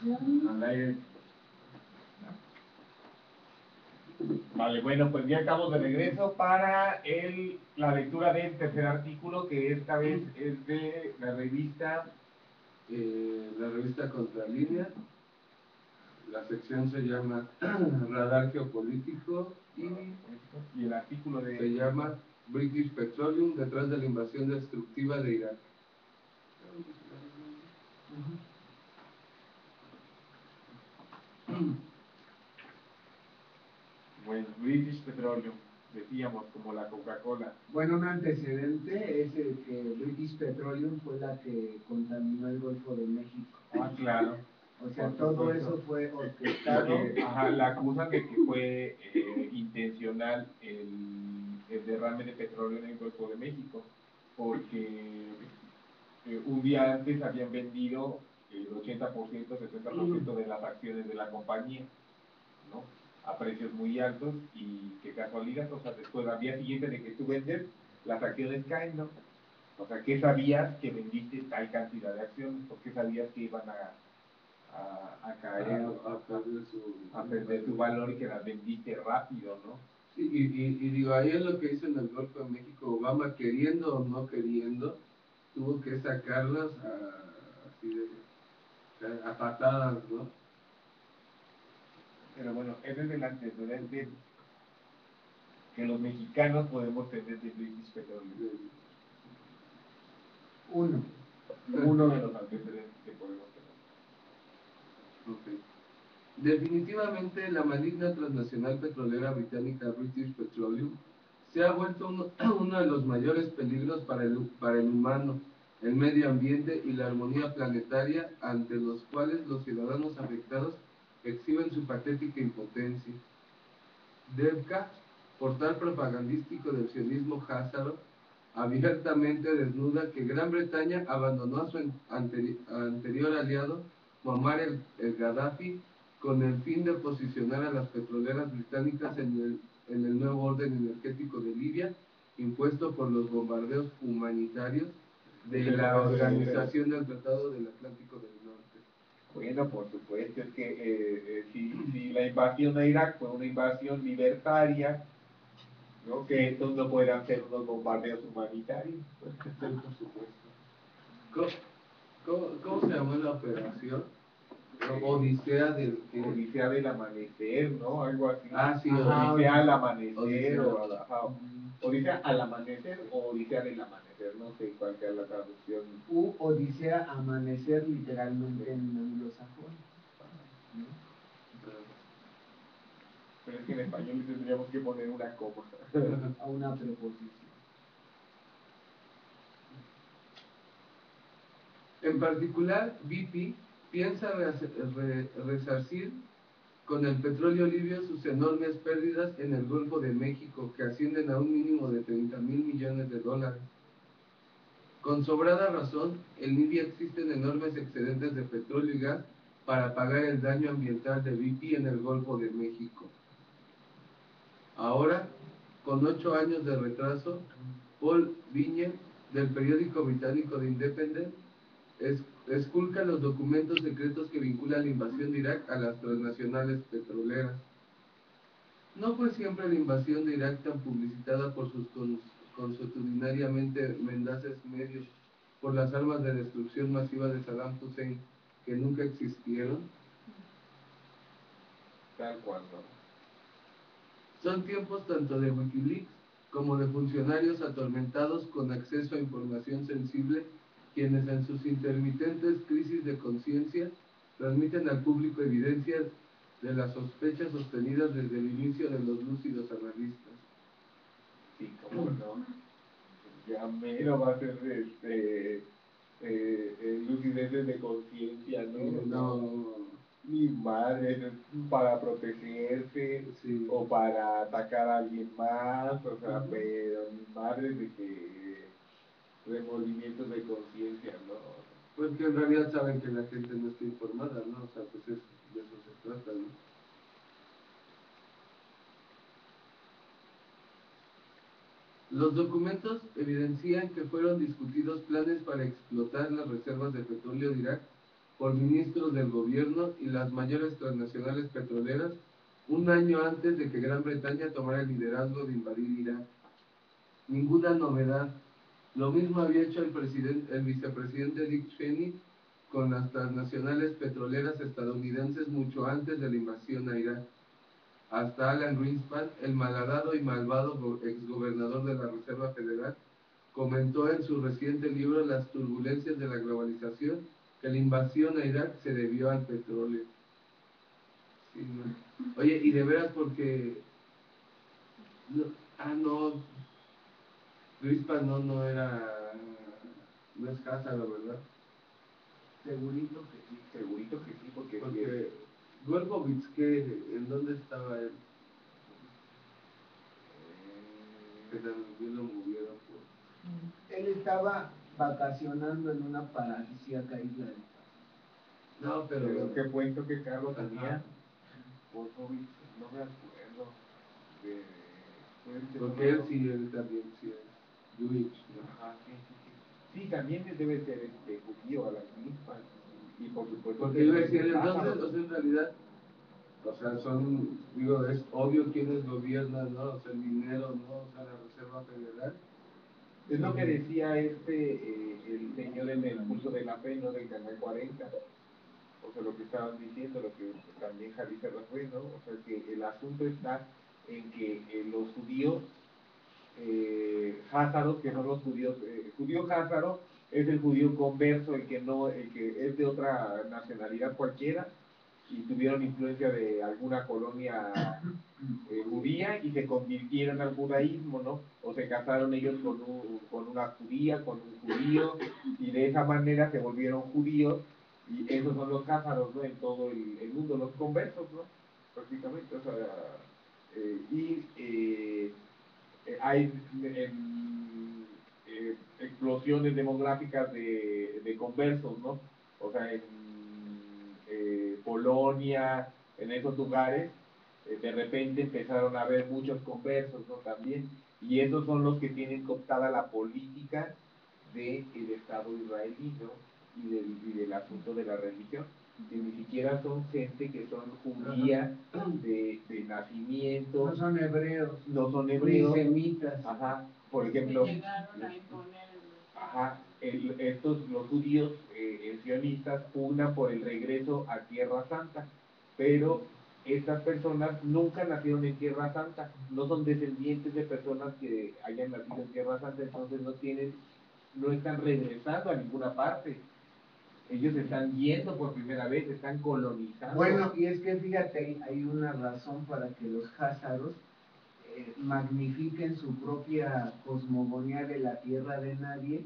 Al aire. Vale, bueno, pues ya estamos de regreso para la lectura del tercer artículo, que esta vez es de la revista Contralínea. La sección se llama Radar Geopolítico y el artículo se llama British Petroleum detrás de la invasión destructiva de Irak. Bueno, British Petroleum, decíamos, como la Coca-Cola. Bueno, un antecedente es el que British Petroleum fue la que contaminó el Golfo de México. Ah, claro. O sea, todo eso fue orquestado. Ajá, la acusan de que fue intencional el derrame de petróleo en el Golfo de México, porque un día antes habían vendido el 80%, 70% de las acciones de la compañía, ¿no? A precios muy altos, y qué casualidad, o sea, después al día siguiente de que tú vendes, las acciones caen, ¿no? O sea, ¿qué sabías que vendiste tal cantidad de acciones? ¿Por qué sabías que iban a caer, a perder su valor y que las vendiste rápido, ¿no? Sí, y digo, ahí es lo que hizo en el Golfo de México Obama, queriendo o no queriendo, tuvo que sacarlas así a patadas, ¿no? Pero bueno, ese es el antecedente que los mexicanos podemos tener de British Petroleum. Uno de los antecedentes que podemos tener. Okay. Definitivamente la maligna transnacional petrolera británica British Petroleum se ha vuelto uno de los mayores peligros para el humano, el medio ambiente y la armonía planetaria, ante los cuales los ciudadanos afectados exhiben su patética impotencia. DEVCA, portal propagandístico del sionismo házaro, abiertamente desnuda que Gran Bretaña abandonó a su anterior aliado Muammar el-Gaddafi con el fin de posicionar a las petroleras británicas en el nuevo orden energético de Libia, impuesto por los bombardeos humanitarios de la Organización del Tratado del Atlántico del Norte. Bueno, por supuesto, es que si la invasión a Irak fue una invasión libertaria, ¿no? Que estos no puedan ser unos bombardeos humanitarios. Sí, por supuesto. ¿Cómo se llamó la operación? Odisea del amanecer, ¿no? Algo así. Ah, sí, Odisea al amanecer, Odisea. Odisea al amanecer o Odisea del amanecer, no sé cuál sea la traducción. Odisea amanecer, literalmente en anglosajón. Pero es que en español tendríamos que poner una coma. A una preposición. En particular, BP piensa resarcir con el petróleo libio sus enormes pérdidas en el Golfo de México, que ascienden a un mínimo de $30,000 millones. Con sobrada razón, en Libia existen enormes excedentes de petróleo y gas para pagar el daño ambiental de BP en el Golfo de México. Ahora, con 8 años de retraso, Paul Viñe, del periódico británico The Independent, esculca los documentos secretos que vinculan la invasión de Irak a las transnacionales petroleras. ¿No fue siempre la invasión de Irak tan publicitada por sus consuetudinariamente mendaces medios, por las armas de destrucción masiva de Saddam Hussein, que nunca existieron? Tal cual, ¿no? Son tiempos tanto de Wikileaks como de funcionarios atormentados con acceso a información sensible, quienes en sus intermitentes crisis de conciencia transmiten al público evidencias de las sospechas sostenidas desde el inicio de los lúcidos analistas. Sí, cómo no. Ya mero va a ser lucidez de conciencia, ¿no? No. Mi madre, para protegerse, Sí. o para atacar a alguien más, o sea, pero mi madre de que remordimientos de conciencia, ¿no? Pues que en realidad saben que la gente no está informada, ¿no? O sea, pues de eso se trata, ¿no? Los documentos evidencian que fueron discutidos planes para explotar las reservas de petróleo de Irak por ministros del gobierno y las mayores transnacionales petroleras un año antes de que Gran Bretaña tomara el liderazgo de invadir Irak. Ninguna novedad. Lo mismo había hecho el vicepresidente Dick Cheney con las transnacionales petroleras estadounidenses mucho antes de la invasión a Irak. Hasta Alan Greenspan, el malhadado y malvado exgobernador de la Reserva Federal, comentó en su reciente libro Las turbulencias de la globalización que la invasión a Irak se debió al petróleo. Sí, no. Oye, y de veras porque... no, Greenspan no era... no es Cázaro, ¿verdad? Segurito que sí. Segurito que sí, Porque Wolfowitz, ¿en dónde estaba él? Que también lo movieron por... Él estaba vacacionando en una paradisíaca isla de Paz. No, pero... ¿qué puesto que cargo Ajá. tenía? Wolfowitz, no me acuerdo. Porque él sí, él también, sí, Llulich, ¿no? Ajá, sí, sí, sí. Sí, también debe ser judío a la misma. Y por supuesto Porque que iba a no es decir, un entonces, pájaro. o sea, en realidad, o sea, digo, es obvio quiénes gobiernan, ¿no? O sea, el dinero, ¿no? O sea, la Reserva Federal. Es lo que decía el señor en el curso de la fe, ¿no? Del Canal 40. O sea, lo que estaban diciendo, lo que también Javi se fue, ¿no? O sea, que el asunto está en que los judíos házaros, que son los judíos, judío házaro es el judío converso, el que es de otra nacionalidad cualquiera, y tuvieron influencia de alguna colonia judía y se convirtieron al judaísmo, ¿no? O se casaron ellos con una judía, con un judío, y de esa manera se volvieron judíos, y esos son los cázaros, ¿no? En todo el mundo, los conversos, ¿no? Prácticamente, o sea, hay explosiones demográficas de conversos, ¿no? O sea, en Polonia, en esos lugares, de repente empezaron a haber muchos conversos, ¿no? También, y esos son los que tienen cooptada la política del Estado israelí, ¿no? Y del asunto de la religión, que ni siquiera son gente que son judía de nacimiento, No son hebreos. no son Ni hebreos. semitas. Ajá, por ejemplo, ajá, los judíos sionistas pugnan por el regreso a Tierra Santa, pero estas personas nunca nacieron en Tierra Santa, no son descendientes de personas que hayan nacido en Tierra Santa, entonces no están regresando a ninguna parte. Ellos están yendo por primera vez, están colonizando. Bueno, y es que fíjate, hay una razón para que los házaros magnifiquen su propia cosmogonía de la tierra de nadie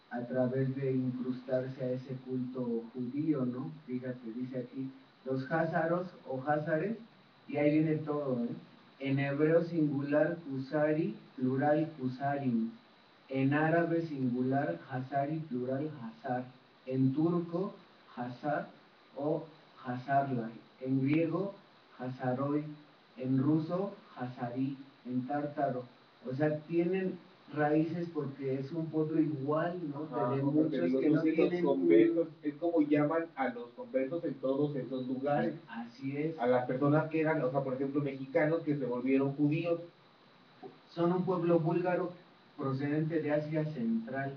a través de incrustarse a ese culto judío, ¿no? Fíjate, dice aquí, los házaros o házares, y ahí viene todo, ¿eh? En hebreo singular, husari, plural, husarim. En árabe singular, hazari, plural, hazar. En turco, hazar o hazarla. En griego, hazaroi. En ruso, hazari. En tártaro. O sea, tienen raíces porque es un pueblo igual, ¿no? Ajá, De o sea, te muchos digo, que no entonces los tienen conversos, es como llaman a los conversos en todos esos lugares. Así es. A las personas que eran, o sea, por ejemplo, mexicanos que se volvieron judíos. Son un pueblo búlgaro procedente de Asia Central.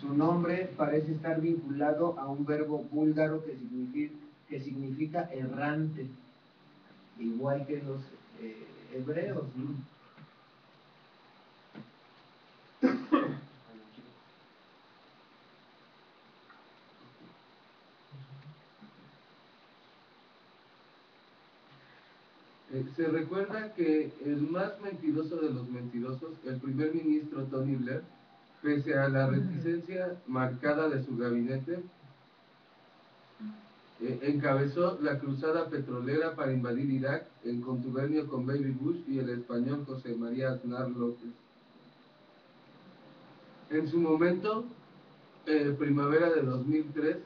Su nombre parece estar vinculado a un verbo búlgaro que significa errante, igual que los hebreos, ¿no? Se recuerda que el más mentiroso de los mentirosos, el primer ministro Tony Blair, pese a la reticencia marcada de su gabinete, encabezó la cruzada petrolera para invadir Irak en contubernio con Baby Bush y el español José María Aznar López. En su momento, primavera de 2003,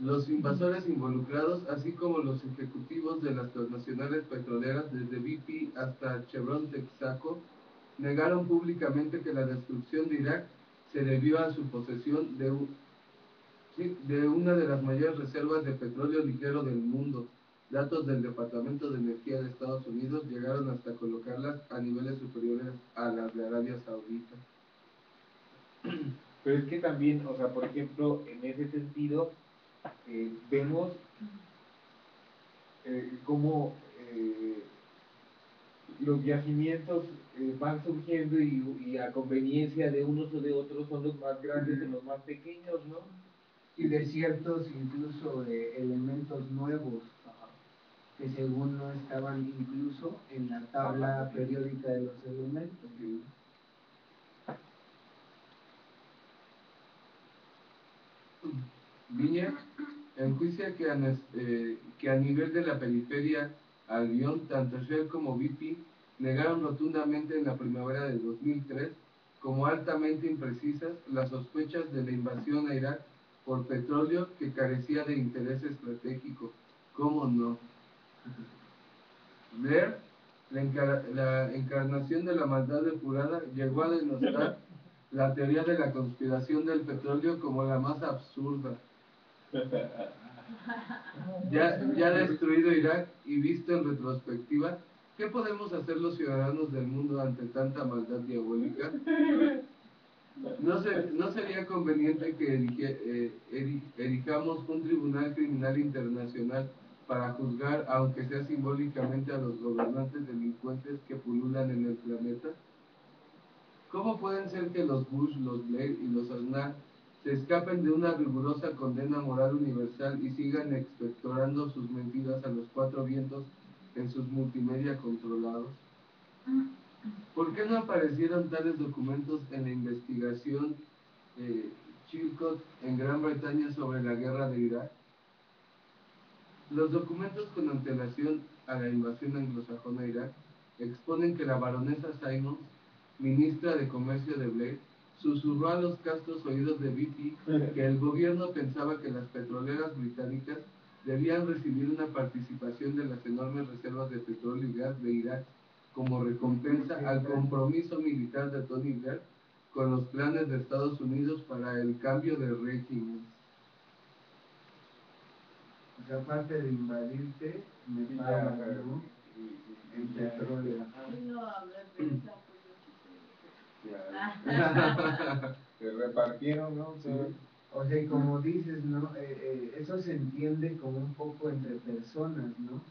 los invasores involucrados, así como los ejecutivos de las transnacionales petroleras desde BP hasta Chevron Texaco, negaron públicamente que la destrucción de Irak se debió a su posesión de Sí, de una de las mayores reservas de petróleo ligero del mundo. Datos del Departamento de Energía de Estados Unidos llegaron hasta colocarlas a niveles superiores a las de Arabia Saudita. Pero es que también, o sea, por ejemplo, en ese sentido, vemos cómo los yacimientos van surgiendo y a conveniencia de unos o de otros son los más grandes de los más pequeños, ¿no? Y de ciertos incluso elementos nuevos que según no estaban incluso en la tabla periódica de los elementos. Viña enjuicia que a nivel de la periferia al guión, tanto Shell como BP negaron rotundamente en la primavera de 2003 como altamente imprecisas las sospechas de la invasión a Irak por petróleo que carecía de interés estratégico. ¿Cómo no? Blair, la encarnación de la maldad depurada, llegó a denostar la teoría de la conspiración del petróleo como la más absurda. Ya destruido Irak y visto en retrospectiva, ¿qué podemos hacer los ciudadanos del mundo ante tanta maldad diabólica? ¿No sería conveniente que erijamos un tribunal criminal internacional para juzgar, aunque sea simbólicamente, a los gobernantes delincuentes que pululan en el planeta? ¿Cómo pueden ser que los Bush, los Blair y los Aznar se escapen de una rigurosa condena moral universal y sigan expectorando sus mentiras a los cuatro vientos en sus multimedia controlados? ¿Por qué no aparecieron tales documentos en la investigación Chilcot en Gran Bretaña sobre la guerra de Irak? Los documentos con antelación a la invasión anglosajona a Irak exponen que la baronesa Simons, ministra de Comercio de Blair, susurró a los castos oídos de BP que el gobierno pensaba que las petroleras británicas debían recibir una participación de las enormes reservas de petróleo y gas de Irak como recompensa al compromiso militar de Tony Blair con los planes de Estados Unidos para el cambio de régimen. O sea, aparte de invadirte, me pagan, ¿no? En petróleo. Se repartieron, ¿no? Sí. O sea, y como dices, ¿no? Eso se entiende como un poco entre personas, ¿no?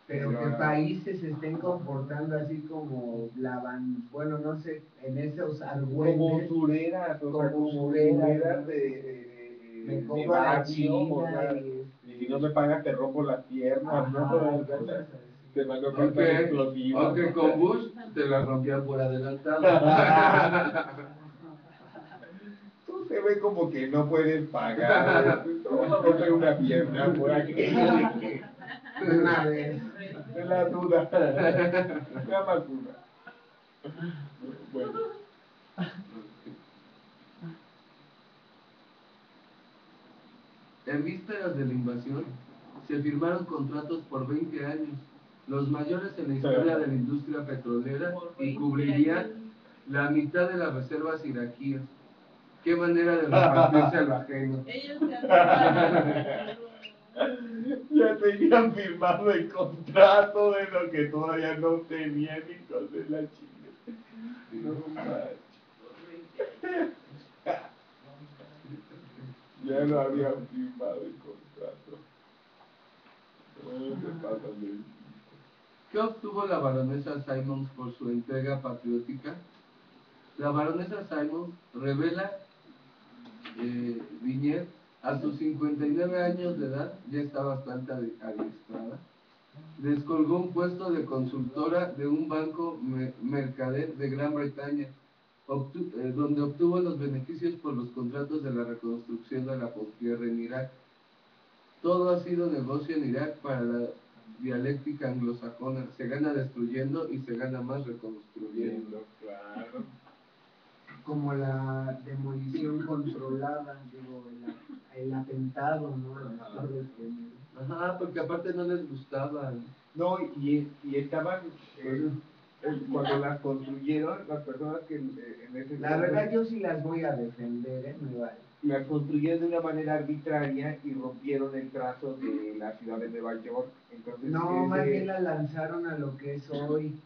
Pero que países se estén comportando así como bueno, no sé, en esos argüentes. Como usureras, o sea, como usureras me de compro la barrio, o sea, China y si no me pagas te rompo las piernas, ¿no? cosas así. Te mando cartas explosivas. Aunque con Bush te la rompía por adelantado. Tú se ve como que no puedes pagar. Vamos a romper una pierna por aquí. Una vez. Es la duda. La vacuna. Bueno. En vísperas de la invasión, se firmaron contratos por 20 años, los mayores en la historia de la industria petrolera, y cubrirían la mitad de las reservas iraquíes. ¿Qué manera de repartirse a lo ajeno? Ya tenían firmado el contrato de lo que todavía no tenían, hijos de la chica. No manches. Ya no habían firmado el contrato. Se pasan de... ¿Qué obtuvo la baronesa Simons por su entrega patriótica? La baronesa Simons revela Viñet, a sus 59 años de edad, ya está bastante adiestrada, descolgó un puesto de consultora de un banco mercader de Gran Bretaña, donde obtuvo los beneficios por los contratos de la reconstrucción de la posguerra en Irak. Todo ha sido negocio en Irak para la dialéctica anglosajona. Se gana destruyendo y se gana más reconstruyendo. Claro. Como la demolición controlada, digo, el atentado, ¿no? Ajá, porque aparte no les gustaba. No, y estaban, cuando las construyeron, las personas que en ese La verdad yo sí las voy a defender, me vale. las construyeron de una manera arbitraria y rompieron el trazo de la ciudad de Nueva York. Entonces, no, más bien la lanzaron a lo que es hoy,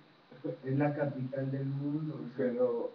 es la capital del mundo. O sea, pero